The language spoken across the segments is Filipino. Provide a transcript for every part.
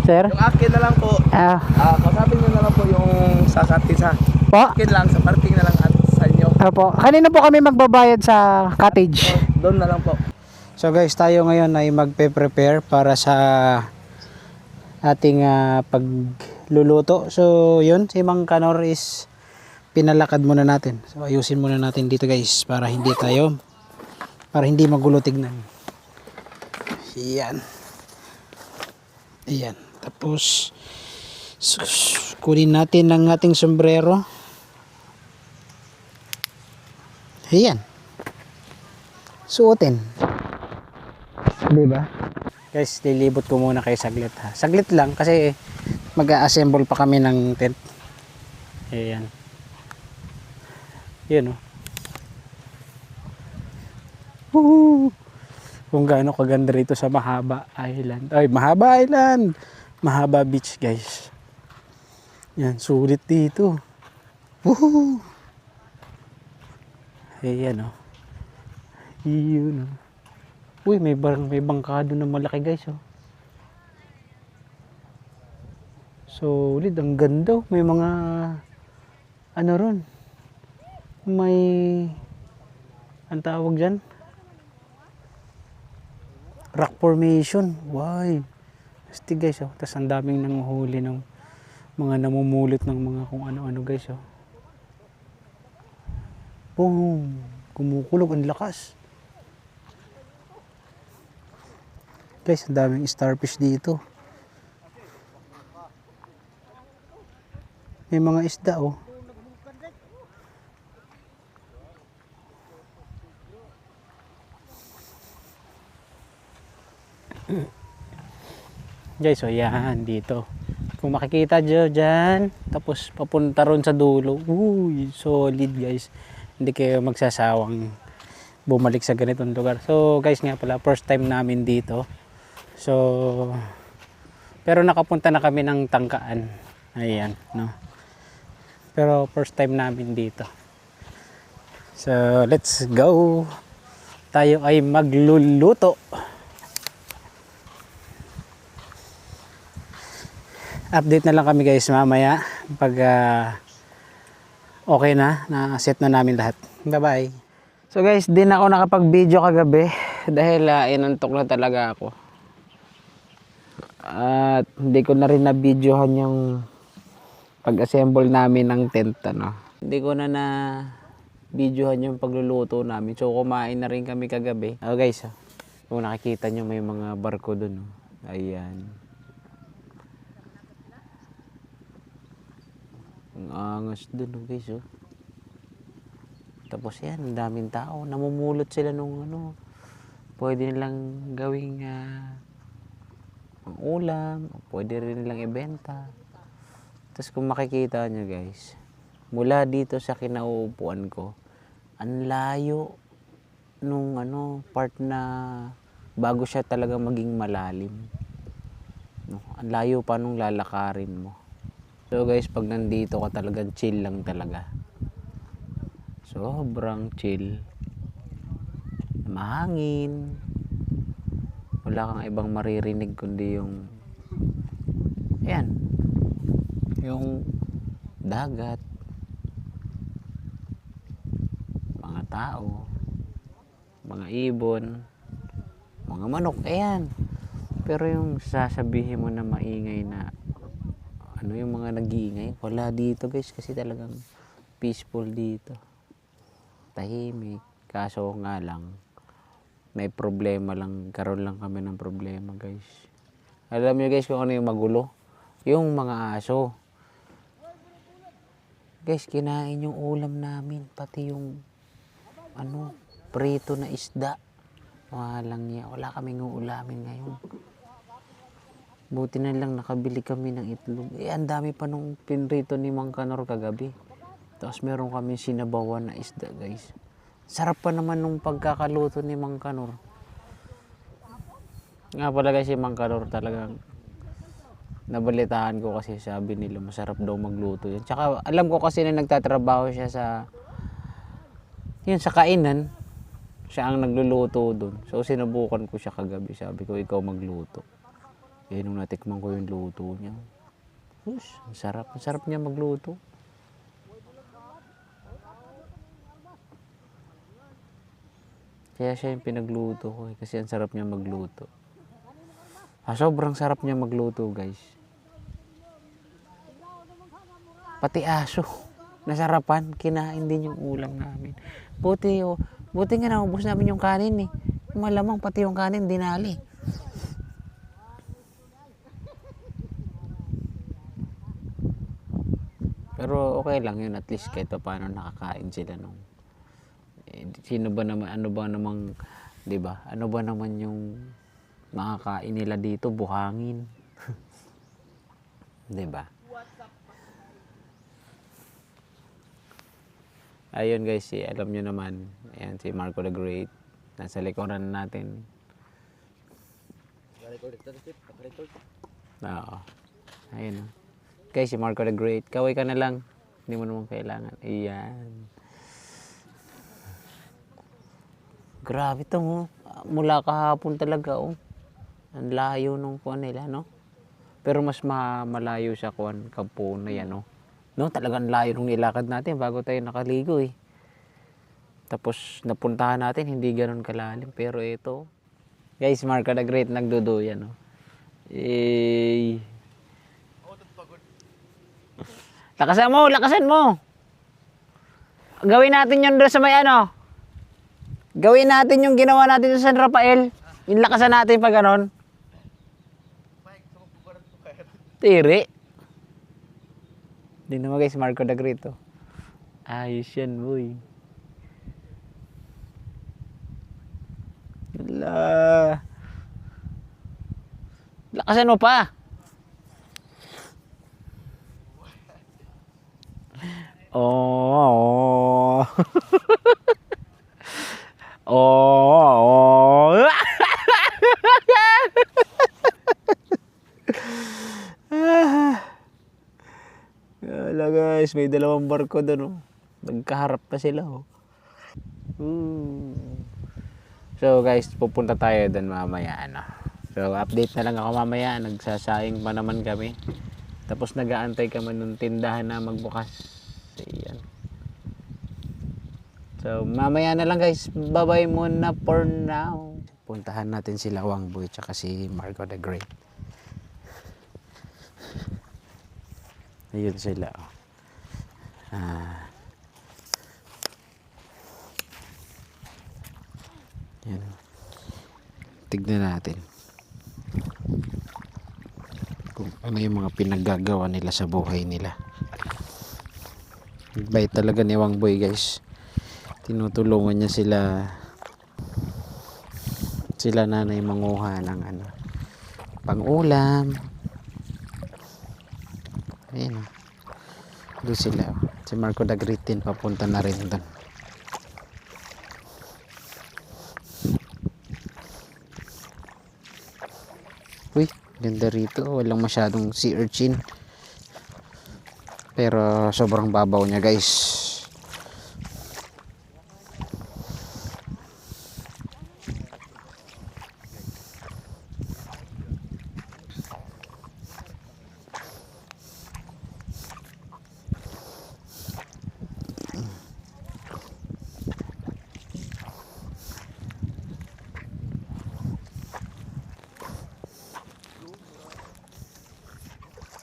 Sir? Yung akin na lang po. Kausapin nyo na lang po yung sa Po? akin lang, sa parking na lang at sa inyo. Opo. Kanina po kami magbabayad sa cottage. Doon na lang po. So guys, tayo ngayon ay magpe-prepare para sa ating pagluluto. So yun, si Mang Kanor is pinalakad muna natin. So ayusin muna natin dito guys para hindi magulo tignan. Yan. Ayan. Tapos kunin natin ang ating sombrero. Ayan. Suotin. Diba? Guys, lilibot ko muna kayo saglit ha. Saglit lang kasi mag-a-assemble pa kami ng tent. Ayan. Yun oh. Woohoo! Kung gaano kaganda rito sa Mahaba Island. Ay, Mahaba Island! Mahaba Beach guys. Yan, sulit dito. Woohoo! Ayan oh. Yun oh. Uy, may bangkado na malaki guys oh. Solid, ang ganda oh. May mga ano ron. May ang tawag dyan? Rock formation. Why? Asti guys oh. Tapos ang daming nanguhuli ng mga namumulit ng mga kung ano-ano guys oh. Boom! Kumukulog ang lakas. Guys, ang daming starfish dito. May mga isda oh. Guys, so yan dito. Kung makikita nyo dyan, tapos papunta ron sa dulo. Uy, solid guys. Hindi kayo magsasawang bumalik sa ganitong lugar. So guys nga pala, first time namin dito. So, pero nakapunta na kami ng Tangkaan. Ayan, no. Pero first time namin dito. So, let's go. Tayo ay magluluto. Update na lang kami guys mamaya pag okay na set na namin lahat. Bye bye. So guys, din ako nakapag-video kagabi dahil inantok na talaga ako. At hindi ko na rin na-videohan yung pag-assemble namin ng tent ano. Hindi ko na videohan yung pagluluto namin. So kumain na rin kami kagabi. Oh guys, kung nakikita nyo may mga barko dun. Ayan. Ang angas dun guys oh. Tapos yan, ang daming tao. Namumulot sila nung ano. Pwede nilang gawing ulam. Pwede rin nilang ibenta. Tapos kung makikita nyo guys, mula dito sa kinauupuan ko, ang layo nung part na bago siya talaga maging malalim. No, ang layo pa nung lalakarin mo. So guys, pag nandito ka talagang chill lang talaga. Sobrang chill. Mahangin. Wala kang ibang maririnig kundi yung ayan. Yung dagat. Mga tao. Mga ibon. Mga manok. Ayan. Pero yung sasabihin mo na maingay na yung mga nag-iingay, wala dito guys kasi talagang peaceful dito. Tahimik. Kaso nga lang, may problema lang. Karoon lang kami ng problema guys. Alam nyo guys kung ano yung magulo? Yung mga aso. Guys, kinain yung ulam namin. Pati yung prito na isda. Walang niya. Wala kaming uulamin ngayon. Buti na lang nakabili kami ng itlog. Ang dami pa nung pinrito ni Mang Kanor kagabi. Tapos meron kami sinabawan na isda guys. Sarap pa naman nung pagkakaluto ni Mang Kanor. Nga pala guys, si Mang Kanor talagang nabalitaan ko kasi sabi nila masarap daw magluto yan. Tsaka alam ko kasi na nagtatrabaho siya sa kainan. Siya ang nagluluto doon. So sinubukan ko siya kagabi. Sabi ko ikaw magluto. Eh, nung natikman ko yung luto niya. Ang sarap. Ang sarap niya magluto. Kaya siya yung pinagluto ko eh, kasi ang sarap niya magluto. Sobrang sarap niya magluto, guys. Pati aso. Nasarapan, kinain din yung ulam namin. Buti nga naubos namin yung kanin eh. Malamang pati yung kanin dinali. Pero okay lang yun, at least kahit pa paano nakakain sila nung sino ba naman, ano ba namang, 'di ba? Ano ba naman yung makakain nila dito, buhangin. 'Di ba? Ayun guys, alam nyo naman, ayan si Marco the Great. Nasa likuran natin. Oo. Ayun. Guys, si Marco the Great. Kaway ka na lang. Hindi mo naman kailangan. Ayan. Grabe to mo. Mula kahapon talaga oh. Ang layo nung kuwan nila, no? Pero mas malayo sa kuwan, kampo na yan, no? No, talagang layo nung nilakad natin bago tayo nakaligo eh. Tapos napuntahan natin, hindi ganoon kalalim. Pero ito, guys, Marco the Great nagduduyan, no? Eh. Lakasan mo. Gawin natin yun doon sa may ano. Gawin natin yung ginawa natin sa San Rafael. Yung lakasan natin pag ganon. Tiri. Hindi naman guys, Marco the Great oh. Ayos yan, boy. Ala. Lakasan mo pa. Oh. Oh. Wala guys, may dalawang barko doon oh. Nagkaharap pa sila oh. So guys, pupunta tayo doon mamaya ano. So update na lang ako mamaya, nagsasaing pa naman kami. Tapos nag-aantay kami ng tindahan na magbukas. Ayan. So mamaya na lang guys, bye-bye muna for now. Puntahan natin sila Wangboy tsaka si Marco the Great. Ayun sila oh. Yan. Tignan natin kung ano yung mga pinaggagawa nila sa buhay nila. Bait talaga ni Wangboy guys. Tinutulungan niya sila nanay manguha ng ano, pang-ulam. Ayan. Doon sila. Si Marco the Great din papunta na rin doon. Uy, ganda rito. Walang masyadong sea urchin. Pero sobrang babaw niya guys.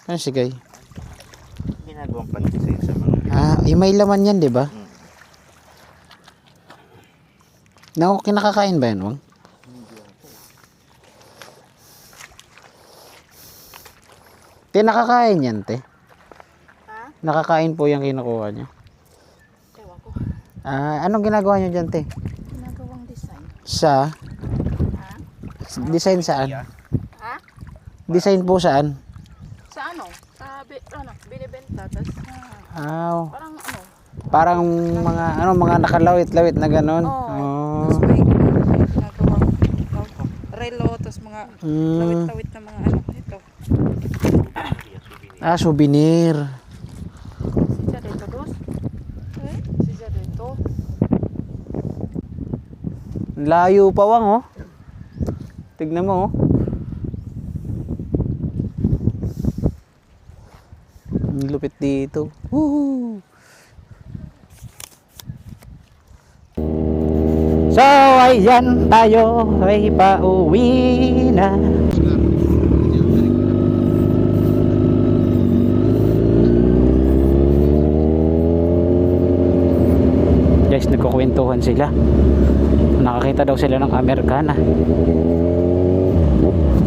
Ano sigay? Ginagawang pantisay sa mga... Yung may laman yan, di ba? Kinakakain ba yan, Wang? Te, nakakain yan, te? Ha? Nakakain po yung kinukuha niya. Ewan ko. Anong ginagawa niyo dyan, te? Ginagawang design. Sa? Ha? Design saan? Ha? Design po saan? Sa ano? Binibenta. Tapos, Parang parang mga nakalawit-lawit na ganon. Tapos may ginagawang relo. Tapos mga lawit-lawit na mga ano. Ito. Souvenir. Sija dito, dos. Sija dito. Layo pa, Wang, oh. Tignan mo, oh. Lupit dito. Woohoo! So, ayan tayo ay pauwi na. Guys, nagkukwentuhan sila. Nakakita daw sila ng Amerikana.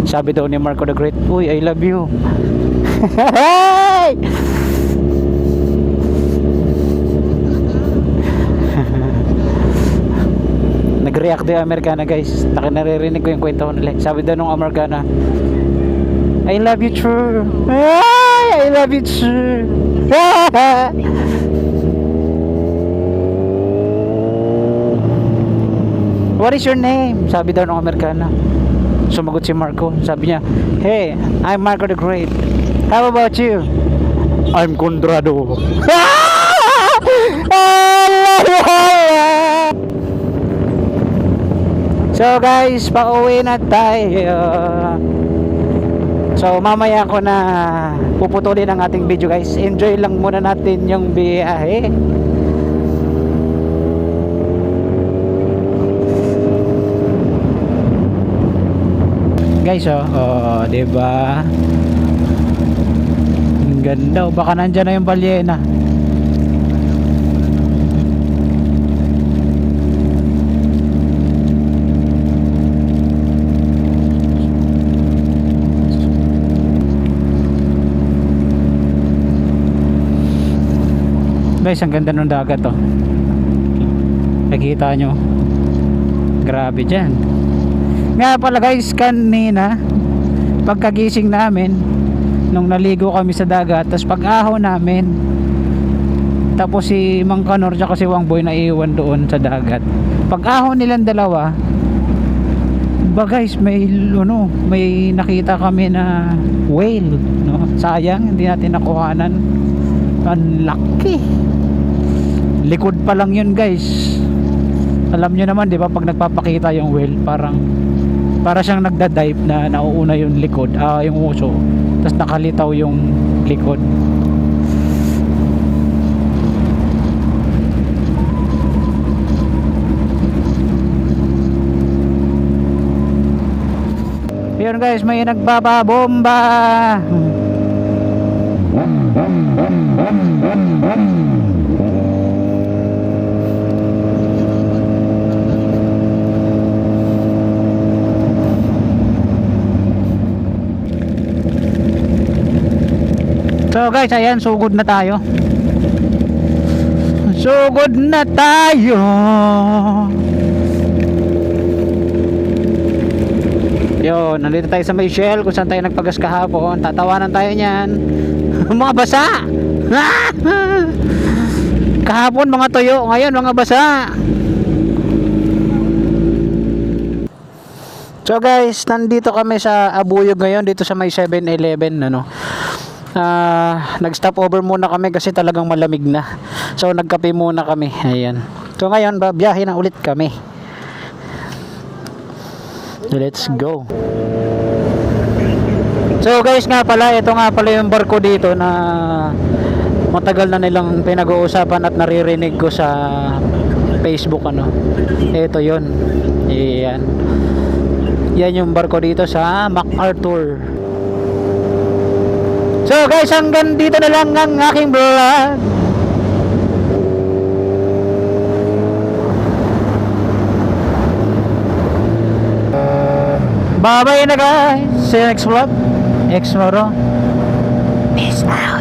Sabi daw ni Marco the Great, "Uy, I love you." Hey! Nag-react daw yung Amerikana, guys. Naririnig ko yung kwento nila. Sabi daw nung Amerikana, "I love you, true." Hey! I love you, true. What is your name? Sabi daw ng Amerikana. Sumagot si Marco. Sabi niya, "Hey, I'm Marco the Great. How about you?" "I'm Condrado." So guys, pauwi na tayo. So mamaya ko na puputulin ang ating video, guys. Enjoy lang muna natin yung biyahe. Guys, oh, 'di ba? Ang ganda, oh. Baka nandiyan na yung balyena. Guys, ang ganda ng dagat, oh. Nakikita nyo, grabe dyan. Nga pala guys, kanina pagkagising namin nung naligo kami sa dagat, tapos pag-ahon namin, tapos si Mang Kanor tsaka si Wang Boy na iwan doon sa dagat. Pag-ahon nilang dalawa ba guys, may nakita kami na whale, no? Sayang hindi natin nakuhanan. Ang laki. Likod pa lang yun, guys. Alam nyo naman, di ba, pag nagpapakita yung whale, para siyang nagda-dive na nauuna yung likod, yung uso, tapos nakalitaw yung likod. Yun guys, may nagbababomba. So guys, ayan, sugod na tayo. Sugod na tayo. Yo, nandito tayo sa may Shell kung saan tayo nagpagas kahapon. Tatawanan tayo niyan. Mga basa. Kahapon mga tuyo, ngayon mga basa. So guys, nandito kami sa Abuyog ngayon, dito sa may 7-Eleven, ano. Nag-stop over muna kami kasi talagang malamig na. So nagkape muna kami. Ayan. So ngayon, babiyahe na ulit kami. Let's go. So guys, nga pala, ito nga pala yung barko dito na matagal na nilang pinag-uusapan at naririnig ko sa Facebook, ano. Ito yon. Ayan. Yan yung barko dito sa MacArthur. So guys, hanggang dito na lang ang aking vlog. Bye-bye na guys. See you next vlog. Peace out.